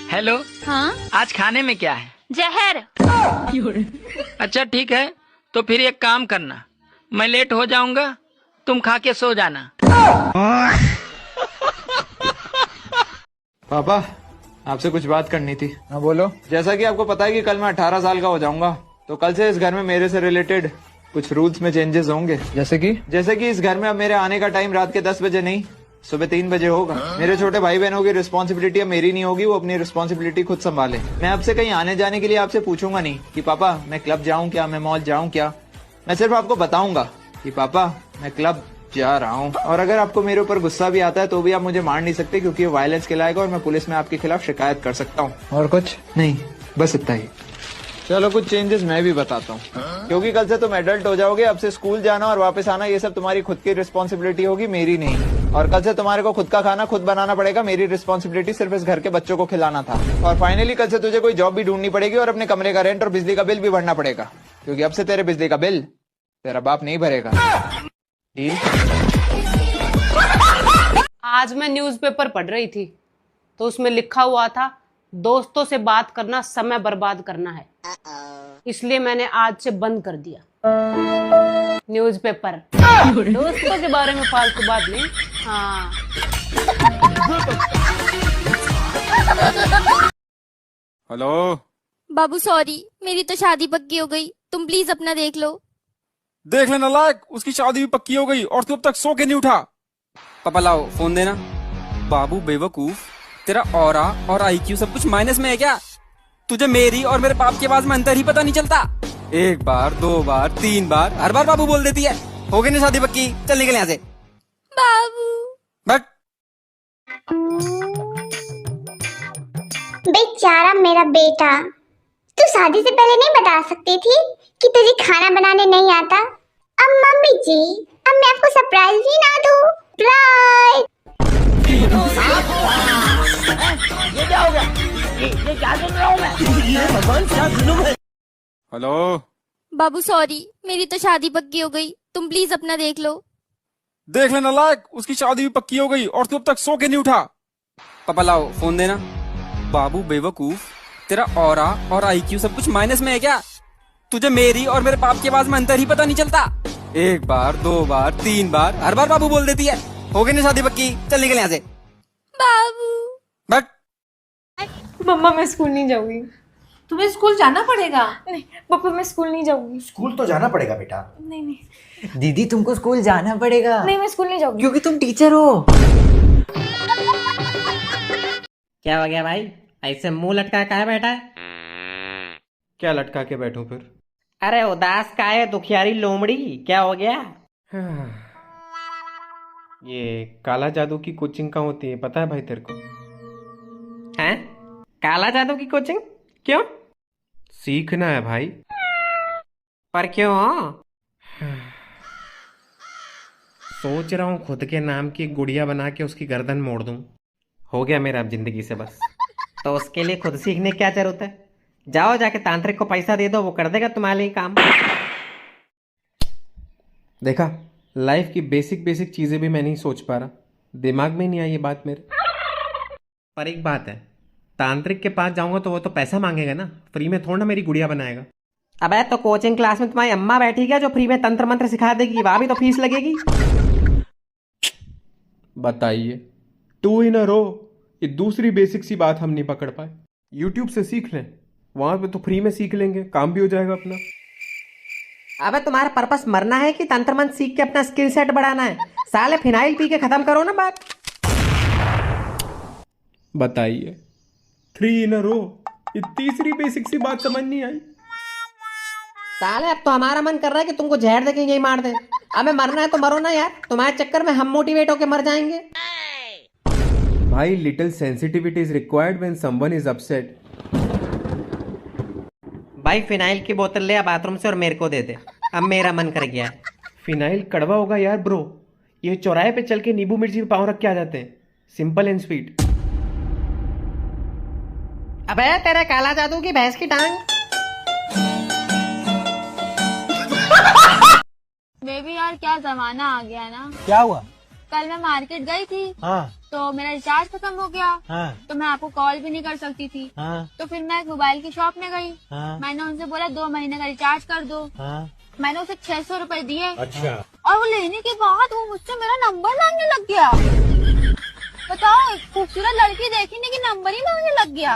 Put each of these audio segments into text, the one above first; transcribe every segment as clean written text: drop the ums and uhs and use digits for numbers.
Hello. हाँ? आज खाने में क्या है? जहर। अच्छा ठीक है, तो फिर एक काम करना, मैं लेट हो जाऊंगा, तुम खा के सो जाना। पापा, आपसे कुछ बात करनी थी। हाँ बोलो। जैसा कि आपको पता है कि कल मैं 18 साल का हो जाऊंगा, तो कल से इस घर में मेरे से रिलेटेड कुछ रूल्स में चेंजेस होंगे। जैसे कि इस घर में अब मेरे आने का टाइम रात के 10 बजे नहीं, सुबह 3 बजे होगा। मेरे छोटे भाई बहनों की रिस्पॉन्सिबिलिटी अब मेरी नहीं होगी, वो अपनी रिस्पॉन्सिबिलिटी खुद संभाले। मैं आपसे कहीं आने जाने के लिए आपसे पूछूंगा नहीं कि पापा मैं क्लब जाऊं क्या, मैं मॉल जाऊं क्या। मैं सिर्फ आपको बताऊंगा कि पापा मैं क्लब जा रहा हूँ। और अगर आपको मेरे ऊपर गुस्सा भी आता है तो भी आप मुझे मार नहीं सकते, क्योंकि ये वायलेंस कहलाएगा और मैं पुलिस में आपके खिलाफ शिकायत कर सकता हूँ। और कुछ नहीं, बस इतना ही। चलो कुछ चेंजेस मैं भी बताता हूँ, क्योंकि कल से तुम एडल्ट हो जाओगे। अब से स्कूल जाना और वापस आना ये सब तुम्हारी खुद की रिस्पॉन्सिबिलिटी होगी, मेरी नहीं। और कल से तुम्हारे को खुद का खाना खुद बनाना पड़ेगा। मेरी रिस्पॉन्सिबिलिटी सिर्फ इस घर के बच्चों को खिलाना था। और फाइनली कल से तुझे कोई जॉब भी ढूंढनी पड़ेगी और अपने कमरे का रेंट और बिजली का बिल भी भरना पड़ेगा, क्योंकि अब से तेरे बिजली का बिल तेरा बाप नहीं भरेगा। डील? आज मैं न्यूज़पेपर पढ़ रही थी तो उसमें लिखा हुआ था दोस्तों से बात करना समय बर्बाद करना है, इसलिए मैंने आज से बंद कर दिया न्यूज़पेपर। दोस्तों के बारे में फालतू बात नहीं। हाँ। हेलो बाबू सॉरी, मेरी तो शादी पक्की हो गई, तुम प्लीज अपना देख लो। देख लेना लायक, उसकी शादी भी पक्की हो गई और तू अब तक सो के नहीं उठा। पापा लाओ फोन देना। बाबू बेवकूफ, तेरा ऑरा और आईक्यू सब कुछ माइनस में है क्या? तुझे मेरी और मेरे बाप की आवाज में अंतर ही पता नहीं चलता। एक बार, 2 बार, 3 बार, हर बार बाबू बोल देती है। हो गई ना शादी पक्की, चल निकल यहाँ से। बाबू बट बेचारा मेरा बेटा, तू शादी से पहले नहीं बता सकती थी कि तुझे खाना बनाने नहीं आता? अब मम्मी जी, अब मैं आपको सरप्राइज ही ना दूं? सरप्राइज! ये क्या हो गया? ये क्या सुन रहा हूँ मैं? ये भगवान क्या सुनूं मैं? हेलो बाबू सॉरी, मेरी तो शादी पक्की हो गई, तुम प्लीज अपना देख लो। देख लेना लायक, उसकी शादी भी पक्की हो गई और तू अब तक सो के नहीं उठा। पापा लाओ फोन देना। बाबू बेवकूफ, तेरा ऑरा और आईक्यू सब कुछ माइनस में है क्या? तुझे मेरी और मेरे बाप की आवाज में अंतर ही पता नहीं चलता। एक बार, 2 बार, 3 बार, हर बार बाबू बोल देती है। हो गई ना शादी पक्की, चल निकल यहाँ से। बाबू बट मम्मा मैं स्कूल नहीं जाऊंगी। तुम्हें स्कूल जाना पड़ेगा। नहीं पापा मैं स्कूल नहीं जाऊंगी। स्कूल तो जाना पड़ेगा बेटा। नहीं नहीं दीदी तुमको स्कूल जाना पड़ेगा। नहीं मैं स्कूल नहीं जाऊंगी। क्योंकि तुम टीचर हो। क्या हो गया भाई, ऐसे मुंह लटका का है बैठा है? क्या लटका के बैठूं फिर? अरे उदास का है, दुखियारी लोमड़ी, क्या हो गया? ये काला जादू की कोचिंग कहाँ होती है, पता है भाई तेरे को? हैं? काला जादू की कोचिंग? क्यों? सीखना है भाई। पर क्यों? सोच रहा हूँ खुद के नाम की गुड़िया बना के उसकी गर्दन मोड़ दूं। हो गया मेरा अब जिंदगी से बस। तो उसके लिए खुद सीखने की क्या जरूरत है? जाओ जाके तांत्रिक को पैसा दे दो, वो कर देगा तुम्हारे लिए काम। देखा, लाइफ की बेसिक चीजें भी मैं नहीं सोच पा रहा, दिमाग में नहीं आई ये बात मेरे। पर एक बात है, तांत्रिक के पास जाऊंगा तो वो तो पैसा मांगेगा ना, फ्री में थोड़ा ना मेरी गुड़िया बनाएगा। अबे तो कोचिंग क्लास में तुम्हारी अम्मा बैठी क्या जो फ्री में तंत्र मंत्र सिखा देगी? वहां भी तो फीस लगेगी। बताइए, 2 इन अ रो, ये दूसरी बेसिक सी बात हम नहीं पकड़ पाए। यूट्यूब से सीख लें, वहां पे तो फ्री में सीख लेंगे, काम भी हो जाएगा अपना। अबे तुम्हारा पर्पस मरना है कि तंत्र मंत्र सीख के अपना स्किल सेट बढ़ाना है? साले फिनाइल पी के खत्म करो ना बात। बताइए, 3 इन अ रो, ये तीसरी बेसिक सी बात समझ नहीं आई। साले अब तो हमारा मन कर रहा है कि तुमको जहर देके यही मार दे। अबे मरना है तो मरो ना यार, तुम्हारे चक्कर में हम मोटिवेट होके मर जाएंगे। भाई, little sensitivity is required when someone is upset. भाई फिनाइल की बोतल ले आ बाथरूम से और मेरे को दे दे, अब मेरा मन कर गया है। फिनाइल कड़वा होगा यार ब्रो, ये चौराहे पे चल के नींबू मिर्ची पे पाँव रख के आ जाते हैं, सिंपल एंड स्वीट। अबे तेरे काला जादू की भैंस की टांग। बेबी यार क्या जमाना आ गया ना। क्या हुआ? कल मैं मार्केट गई थी हाँ तो मेरा रिचार्ज खत्म हो गया। हाँ तो मैं आपको कॉल भी नहीं कर सकती थी। हाँ तो फिर मैं एक मोबाइल की शॉप में गई। हाँ मैंने उनसे बोला 2 महीने का रिचार्ज कर दो। हाँ। मैंने उसे 600 रुपए दिए। अच्छा। और वो लेने के बाद वो मुझसे मेरा नंबर मांगने लग गया। बताओ, एक खूबसूरत लड़की देखी नहीं कि नंबर ही मांगने लग गया।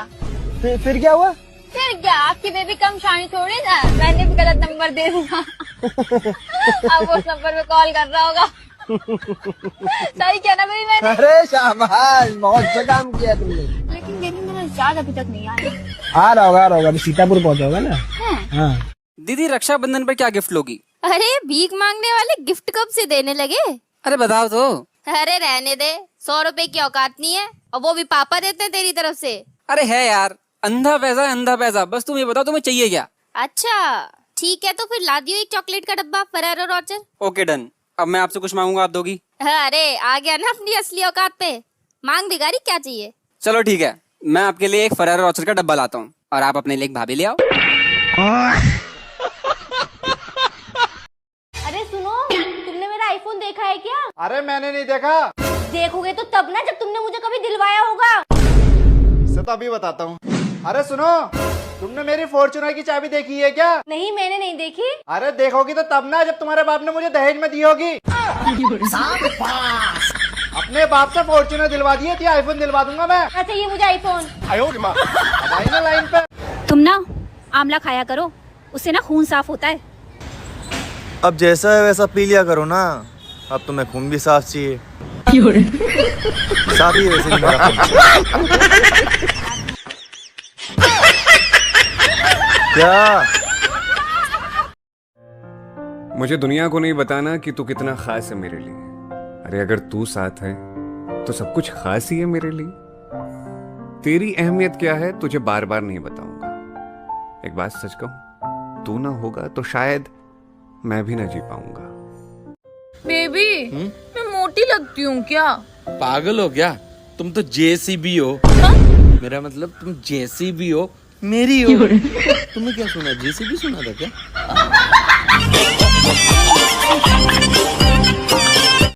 फिर क्या हुआ? फिर क्या, आपकी बेबी कम शानी थोड़ी ना, मैंने भी गलत नंबर दे दिया। अब वो उस नंबर पे कॉल कर रहा होगा। सही किया ना बेबी मैंने। अरे शाबाश, बहुत अच्छा काम किया तुमने। लेकिन बेबी मेरा रिचार्ज अभी तक नहीं आया। आ रहा होगा अभी सीतापुर पहुंचा होगा ना। हाँ। दीदी रक्षाबंधन पर क्या गिफ्ट लोगी? अरे भीख मांगने वाले गिफ्ट कब से देने लगे? अरे बताओ तो। अरे रहने दे, 100 रुपए की औकात नहीं है, और वो भी पापा देते हैं तेरी तरफ से। अरे है यार, अंधा पैसा है अंधा पैसा। बस तुम ये बताओ तुम्हें चाहिए क्या? अच्छा ठीक है, तो फिर ला दियो एक चॉकलेट का डब्बा फरारो रोचर। Okay done. अब मैं आपसे कुछ मांगूंगा, आप दोगी? अरे आ गया ना अपनी असली औकात पे। मांग भिखारी, क्या चाहिए? चलो ठीक है, मैं आपके लिए एक फरारो रोचर का डब्बा लाता हूँ और आप अपने लिए एक भाभी ले आओ। अरे सुनो, तुमने मेरा आईफोन देखा है क्या? अरे मैंने नहीं देखा। देखोगे तो तब ना, जब तुमने मुझे कभी दिलवाया होगा। इसे तो अभी बताता हूँ। अरे सुनो, तुमने मेरी फॉर्च्यूनर की चाबी देखी है क्या? नहीं, मैंने नहीं देखी। अरे देखोगी तो तब ना, जब तुम्हारे बाप ने मुझे दहेज में दी होगी। अपने बाप से फॉर्च्यूनर दिलवा दिए थी, आईफोन दिलवा दूंगा मैं। अच्छा ये मुझे आईफोन। भाई ना लाइन पे। तुम ना आंवला खाया करो, उससे ना खून साफ होता है। अब जैसा है वैसा पी लिया करो ना, अब तुम्हें खून भी साफ चाहिए। शादी वैसे नहीं मेरा खून। क्या? मुझे दुनिया को नहीं बताना कि तू कितना खास है मेरे लिए। अरे अगर तू साथ है तो सब कुछ खास ही है मेरे लिए। तेरी अहमियत क्या है तुझे बार बार नहीं बताऊंगा। एक बात सच कहूं, तू ना होगा तो शायद मैं भी ना जी पाऊंगा। बेबी मैं मोटी लगती हूँ क्या? पागल हो क्या? तुम तो जेसीबी हो। मेरा मतलब तुम जैसी भी हो मेरी हो। तुमने क्या सुना, जेसीबी सुना था क्या?